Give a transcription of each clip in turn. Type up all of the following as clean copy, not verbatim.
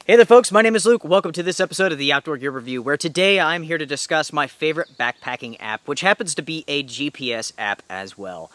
Hey there folks, my name is Luke. Welcome to this episode of the Outdoor Gear Review, where today I'm here to discuss my favorite backpacking app, which happens to be a GPS app as well.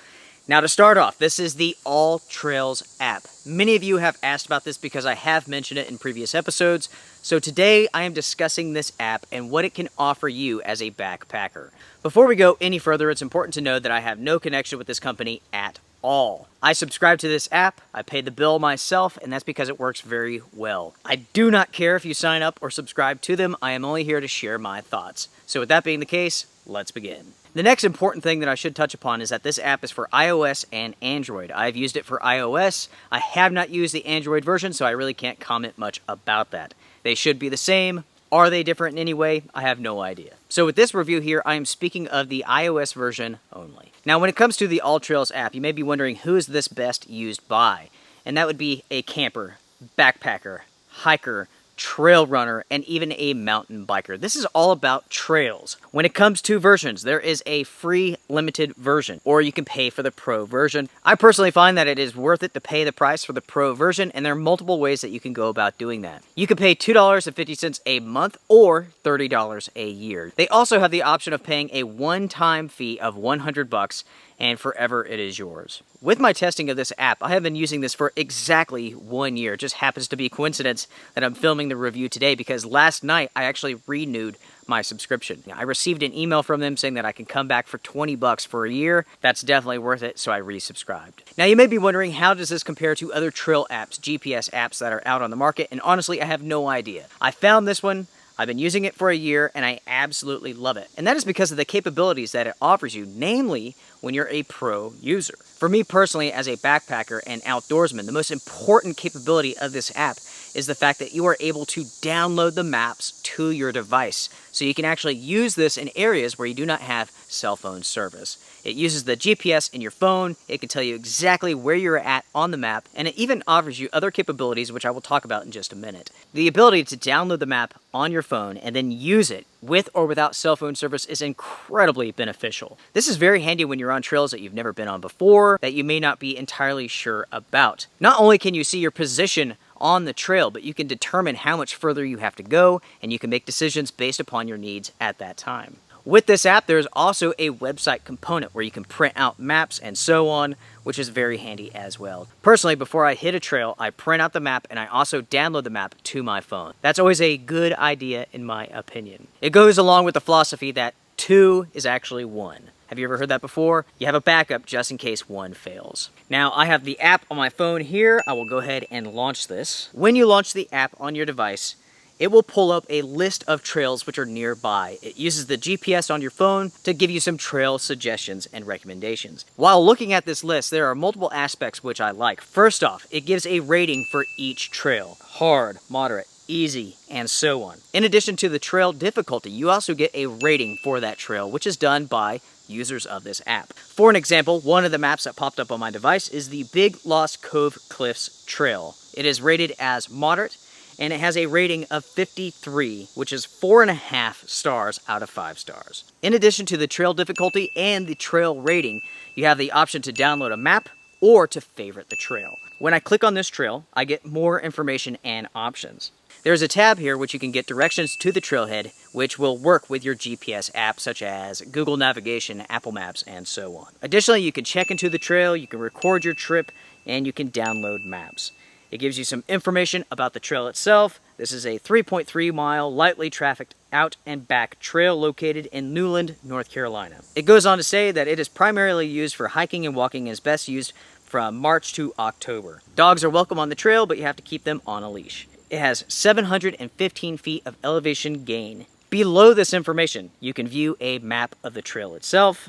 Now to start off, this is the AllTrails app. Many of you have asked about this because I have mentioned it in previous episodes, so today I am discussing this app and what it can offer you as a backpacker. Before we go any further, it's important to know that I have no connection with this company at all. I subscribe to this app, I pay the bill myself, and that's because it works very well. I do not care if you sign up or subscribe to them, I am only here to share my thoughts. So with that being the case, let's begin. The next important thing that I should touch upon is that this app is for iOS and Android. I've used it for iOS. I have not used the Android version, so I really can't comment much about that. They should be the same. Are they different in any way? I have no idea. So with this review here, I am speaking of the iOS version only. Now when it comes to the AllTrails app, you may be wondering who is this best used by? And that would be a camper, backpacker, hiker, trail runner, and even a mountain biker. This is all about trails. When it comes to versions, there is a free limited version, or you can pay for the pro version. I personally find that it is worth it to pay the price for the pro version, and there are multiple ways that you can go about doing that. You can pay $2.50 a month or $30 a year. They also have the option of paying a one-time fee of $100 and forever it is yours. With my testing of this app, I have been using this for exactly 1 year. It just happens to be a coincidence that I'm filming the review today because last night I actually renewed my subscription. I received an email from them saying that I can come back for $20 for a year. That's definitely worth it, so I resubscribed. Now you may be wondering, how does this compare to other trail apps, GPS apps that are out on the market? And honestly, I have no idea. I found this one, I've been using it for a year, and I absolutely love it. And that is because of the capabilities that it offers you, namely when you're a pro user. For me personally, as a backpacker and outdoorsman, the most important capability of this app is the fact that you are able to download the maps to your device. So you can actually use this in areas where you do not have cell phone service. It uses the GPS in your phone, it can tell you exactly where you're at on the map, and it even offers you other capabilities, which I will talk about in just a minute. The ability to download the map on your phone and then use it with or without cell phone service is incredibly beneficial. This is very handy when you're on trails that you've never been on before, that you may not be entirely sure about. Not only can you see your position on the trail, but you can determine how much further you have to go, and you can make decisions based upon your needs at that time. With this app, there's also a website component where you can print out maps and so on, which is very handy as well. Personally, before I hit a trail, I print out the map and I also download the map to my phone. That's always a good idea in my opinion. It goes along with the philosophy that 2 is actually 1. Have you ever heard that before? You have a backup just in case one fails. Now, I have the app on my phone here. I will go ahead and launch this. When you launch the app on your device, it will pull up a list of trails which are nearby. It uses the GPS on your phone to give you some trail suggestions and recommendations. While looking at this list, there are multiple aspects which I like. First off, it gives a rating for each trail. Hard, moderate, easy, and so on. In addition to the trail difficulty, you also get a rating for that trail, which is done by users of this app. For an example, one of the maps that popped up on my device is the Big Lost Cove Cliffs Trail. It is rated as moderate, and it has a rating of 53, which is 4.5 stars out of 5 stars. In addition to the trail difficulty and the trail rating, you have the option to download a map or to favorite the trail. When I click on this trail, I get more information and options. There's a tab here which you can get directions to the trailhead, which will work with your GPS app such as Google Navigation, Apple Maps, and so on. Additionally, you can check into the trail, you can record your trip, and you can download maps. It gives you some information about the trail itself. This is a 3.3 mile lightly trafficked out and back trail located in Newland, North Carolina. It goes on to say that it is primarily used for hiking and walking and is best used from March to October. Dogs are welcome on the trail, but you have to keep them on a leash. It has 715 feet of elevation gain. Below this information, you can view a map of the trail itself.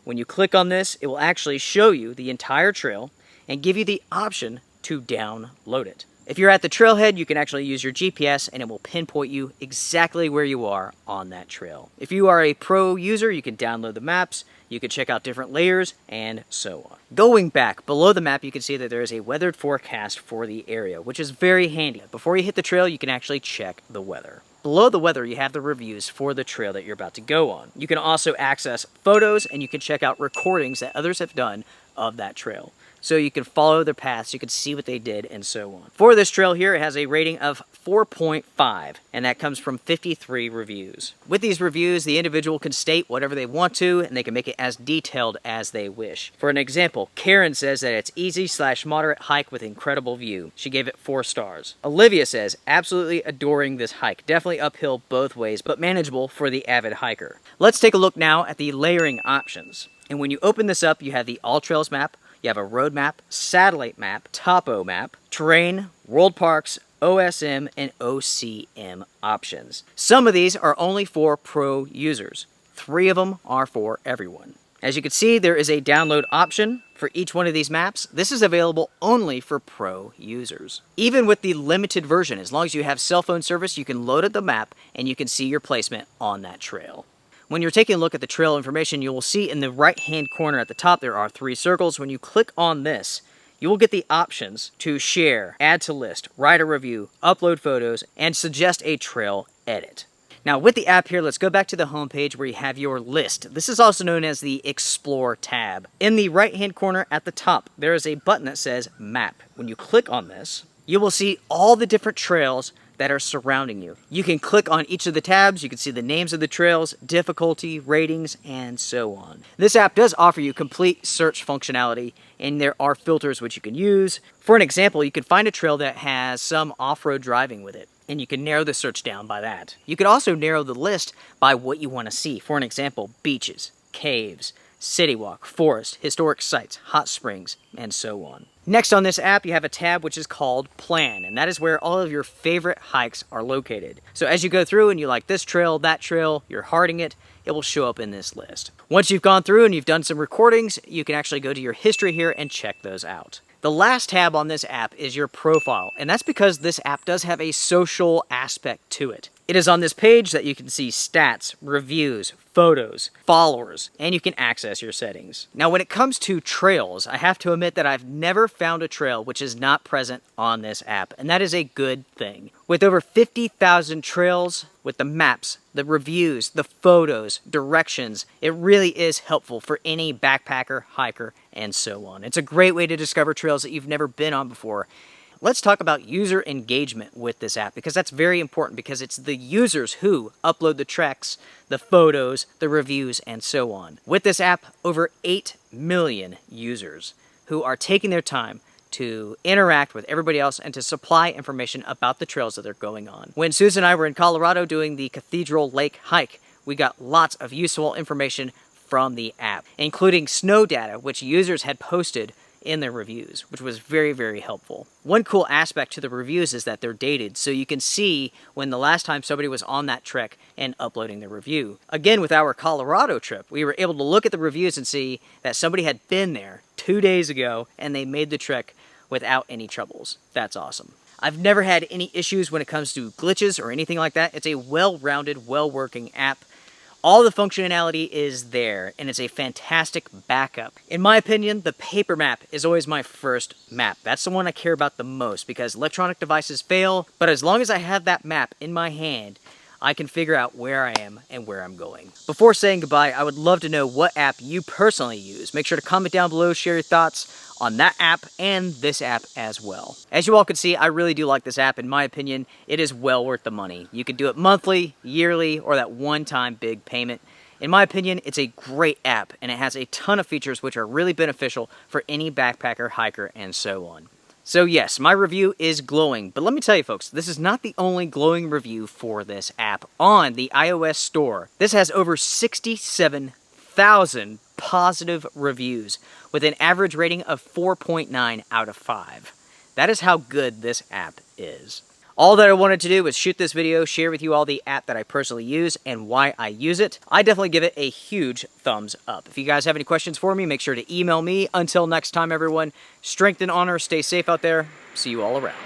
When you click on this, it will actually show you the entire trail and give you the option to download it. If you're at the trailhead, you can actually use your GPS and it will pinpoint you exactly where you are on that trail. If you are a pro user, you can download the maps, you can check out different layers, and so on. Going back, below the map, you can see that there is a weathered forecast for the area, which is very handy. Before you hit the trail, you can actually check the weather. Below the weather, you have the reviews for the trail that you're about to go on. You can also access photos and you can check out recordings that others have done of that trail. so you can follow their paths, you can see what they did, and so on. For this trail here, it has a rating of 4.5, and that comes from 53 reviews. With these reviews, the individual can state whatever they want to, and they can make it as detailed as they wish. For an example, Karen says that it's easy/moderate hike with incredible view. She gave it 4 stars. Olivia says, absolutely adoring this hike. Definitely uphill both ways, but manageable for the avid hiker. Let's take a look now at the layering options. And when you open this up, you have the AllTrails map, you have a road map, satellite map, topo map, terrain, world parks, OSM, and OCM options. Some of these are only for pro users. 3 of them are for everyone. As you can see, there is a download option for each one of these maps. This is available only for pro users. Even with the limited version, as long as you have cell phone service, you can load up the map and you can see your placement on that trail. When you're taking a look at the trail information, you will see in the right-hand corner at the top there are 3 circles. When you click on this, you will get the options to share, add to list, write a review, upload photos, and suggest a trail edit. Now with the app here, let's go back to the home page where you have your list. This is also known as the Explore tab. In the right-hand corner at the top, there is a button that says Map. When you click on this, you will see all the different trails that are surrounding you. You can click on each of the tabs, you can see the names of the trails, difficulty, ratings, and so on. This app does offer you complete search functionality, and there are filters which you can use. For an example, you can find a trail that has some off-road driving with it, and you can narrow the search down by that. You could also narrow the list by what you want to see. For an example, beaches, caves, city walk, forest, historic sites, hot springs, and so on. Next on this app, you have a tab which is called Plan, and that is where all of your favorite hikes are located. So as you go through and you like this trail, that trail, you're hearting it, it will show up in this list. Once you've gone through and you've done some recordings, you can actually go to your history here and check those out. The last tab on this app is your profile, and that's because this app does have a social aspect to it. It is on this page that you can see stats, reviews, photos, followers, and you can access your settings. Now when it comes to trails, I have to admit that I've never found a trail which is not present on this app, and that is a good thing. With over 50,000 trails, with the maps, the reviews, the photos, directions, it really is helpful for any backpacker, hiker, and so on. It's a great way to discover trails that you've never been on before. Let's talk about user engagement with this app, because that's very important, because it's the users who upload the treks, the photos, the reviews, and so on. With this app, over 8 million users who are taking their time to interact with everybody else and to supply information about the trails that they're going on. When Susan and I were in Colorado doing the Cathedral Lake hike, we got lots of useful information from the app, including snow data, which users had posted in their reviews, which was very, very helpful. One cool aspect to the reviews is that they're dated, so you can see when the last time somebody was on that trek and uploading the review. Again, with our Colorado trip, we were able to look at the reviews and see that somebody had been there 2 days ago and they made the trek without any troubles. That's awesome. I've never had any issues when it comes to glitches or anything like that. It's a well-rounded, well-working app. All the functionality is there, and it's a fantastic backup. In my opinion, the paper map is always my first map. That's the one I care about the most, because electronic devices fail, but as long as I have that map in my hand, I can figure out where I am and where I'm going. Before saying goodbye, I would love to know what app you personally use. Make sure to comment down below, share your thoughts on that app and this app as well. As you all can see, I really do like this app. In my opinion, it is well worth the money. You can do it monthly, yearly, or that one-time big payment. In my opinion, it's a great app, and it has a ton of features which are really beneficial for any backpacker, hiker, and so on. So yes, my review is glowing, but let me tell you folks, this is not the only glowing review for this app on the iOS store. This has over 67,000 positive reviews with an average rating of 4.9 out of 5. That is how good this app is. All that I wanted to do was shoot this video, share with you all the app that I personally use and why I use it. I definitely give it a huge thumbs up. If you guys have any questions for me, make sure to email me. Until next time, everyone, strength and honor, stay safe out there. See you all around.